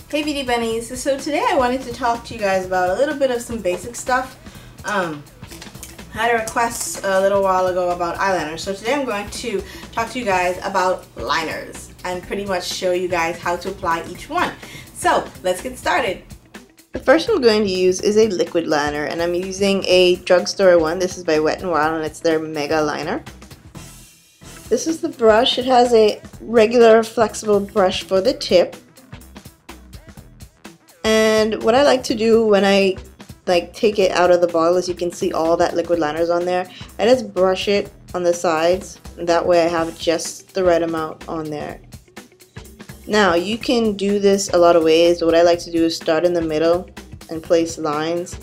Hey Beauty Bunnies, so today I wanted to talk to you guys about a little bit of some basic stuff. I had a request a little while ago about eyeliners, so today I'm going to talk to you guys about liners and pretty much show you guys how to apply each one. So let's get started. The first one I'm going to use is a liquid liner, and I'm using a drugstore one. This is by Wet n Wild and it's their Mega Liner. This is the brush. It has a regular flexible brush for the tip. And what I like to do when I take it out of the bottle is, you can see all that liquid liners on there. I just brush it on the sides, and that way I have just the right amount on there. Now you can do this a lot of ways, but what I like to do is start in the middle and place lines.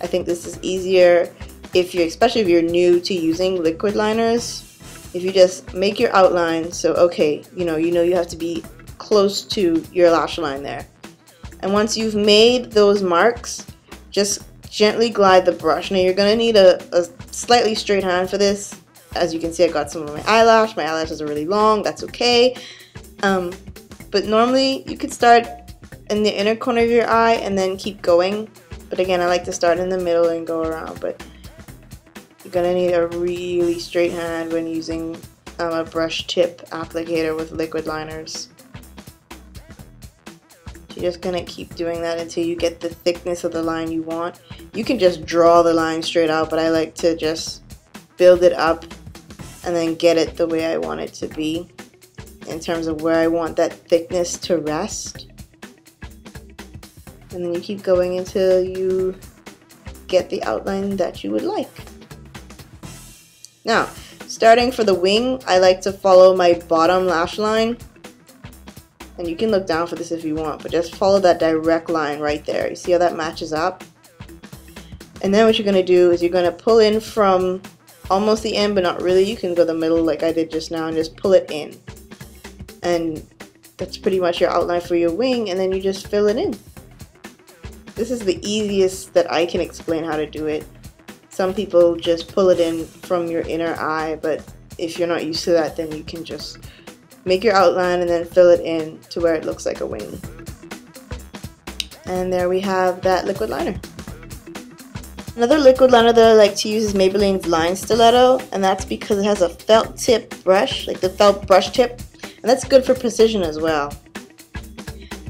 I think this is easier especially if you're new to using liquid liners. If you just make your outline, so okay, you know you have to be close to your lash line there. And once you've made those marks, just gently glide the brush. Now you're going to need a slightly straight hand for this. As you can see, I got some of my eyelash. My eyelashes are really long. That's okay. But normally you could start in the inner corner of your eye and then keep going. But again, I like to start in the middle and go around. But you're going to need a really straight hand when using a brush tip applicator with liquid liners. You're just going to keep doing that until you get the thickness of the line you want. You can just draw the line straight out, but I like to just build it up and then get it the way I want it to be in terms of where I want that thickness to rest. And then you keep going until you get the outline that you would like. Now, starting for the wing, I like to follow my bottom lash line. And you can look down for this if you want, but just follow that direct line right there. You see how that matches up? And then what you're going to do is you're going to pull in from almost the end, but not really. You can go the middle like I did just now and just pull it in. And that's pretty much your outline for your wing, and then you just fill it in. This is the easiest that I can explain how to do it. Some people just pull it in from your inner eye, but if you're not used to that, then you can just make your outline and then fill it in to where it looks like a wing. And there we have that liquid liner. Another liquid liner that I like to use is Maybelline's Line Stiletto, and that's because it has a felt tip brush, like the felt brush tip, and that's good for precision as well.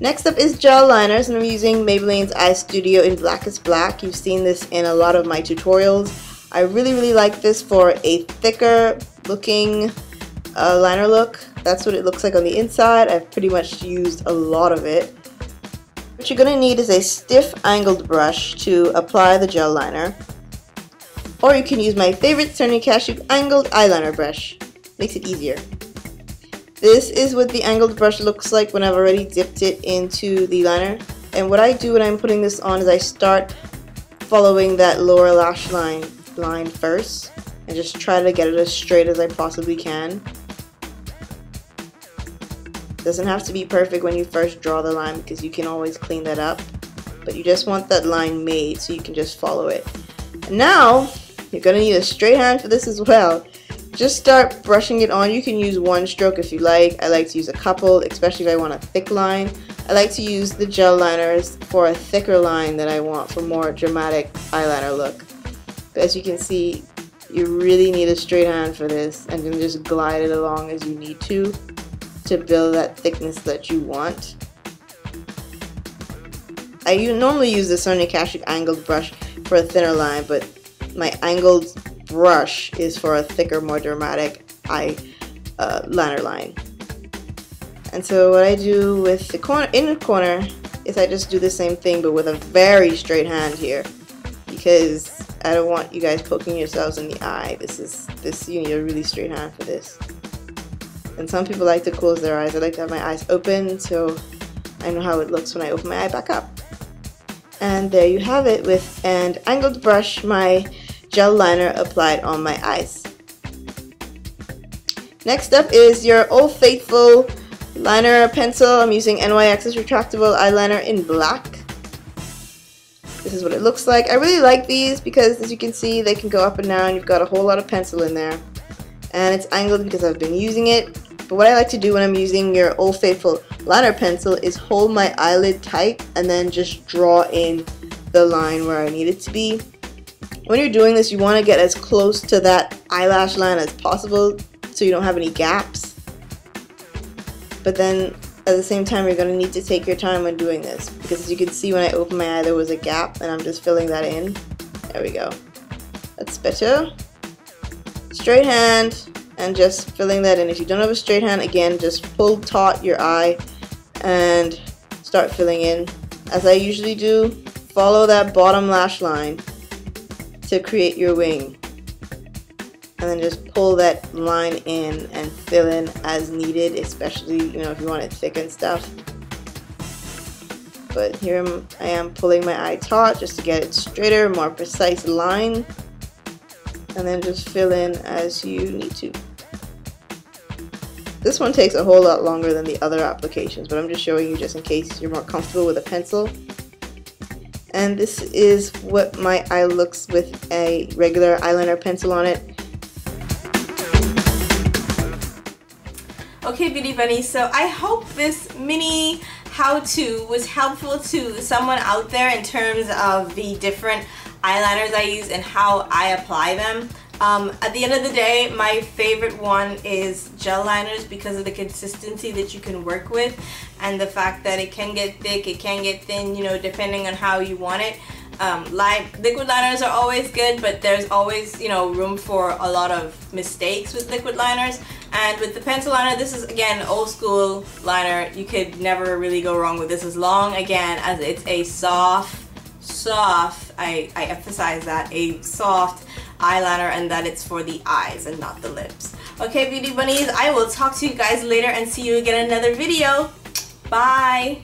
Next up is gel liners, and I'm using Maybelline's Eye Studio in Blackest Black. You've seen this in a lot of my tutorials. I really like this for a thicker looking liner look. That's what it looks like on the inside. I've pretty much used a lot of it. What you're going to need is a stiff angled brush to apply the gel liner. Or you can use my favorite Sony Cashew angled eyeliner brush. Makes it easier. This is what the angled brush looks like when I've already dipped it into the liner. And what I do when I'm putting this on is I start following that lower lash line first and just try to get it as straight as I possibly can. Doesn't have to be perfect when you first draw the line, because you can always clean that up, but you just want that line made so you can just follow it. And now you're going to need a straight hand for this as well. Just start brushing it on. You can use one stroke if you like. I like to use a couple, especially if I want a thick line. I like to use the gel liners for a thicker line that I want for more dramatic eyeliner look. But as you can see, you really need a straight hand for this, and then just glide it along as you need to build that thickness that you want. I normally use the Sony Cashew angled brush for a thinner line, but my angled brush is for a thicker, more dramatic liner line. And so what I do with the inner corner is I just do the same thing, but with a very straight hand here, because I don't want you guys poking yourselves in the eye. You need a really straight hand for this. And some people like to close their eyes. I like to have my eyes open so I know how it looks when I open my eye back up. And there you have it, with an angled brush, my gel liner applied on my eyes. Next up is your Old Faithful liner pencil. I'm using NYX's retractable eyeliner in black. This is what it looks like. I really like these because, as you can see, they can go up and down. You've got a whole lot of pencil in there. And it's angled because I've been using it. But what I like to do when I'm using your Old Faithful liner pencil is hold my eyelid tight and then just draw in the line where I need it to be. When you're doing this, you want to get as close to that eyelash line as possible so you don't have any gaps. But then at the same time, you're going to need to take your time when doing this, because as you can see, when I opened my eye there was a gap and I'm just filling that in. There we go. That's better. Straight hand and just filling that in. If you don't have a straight hand, again, just pull taut your eye and start filling in. As I usually do, follow that bottom lash line to create your wing. And then just pull that line in and fill in as needed, especially, you know, if you want it thick and stuff. But here I am pulling my eye taut just to get it straighter, more precise line. And then just fill in as you need to. This one takes a whole lot longer than the other applications, but I'm just showing you just in case you're more comfortable with a pencil. And this is what my eye looks with a regular eyeliner pencil on it. Okay, Beauty Bunnies, so I hope this mini how-to was helpful to someone out there in terms of the different eyeliners I use and how I apply them. At the end of the day, my favorite one is gel liners because of the consistency that you can work with and the fact that it can get thick, it can get thin, you know, depending on how you want it. Liquid liners are always good, but there's always, you know, room for a lot of mistakes with liquid liners. And with the pencil liner, this is again old school liner. You could never really go wrong with this, as long again as it's a soft, I emphasize that, a soft eyeliner, and that it's for the eyes and not the lips. Okay, Beauty Bunnies, I will talk to you guys later and see you again in another video. Bye!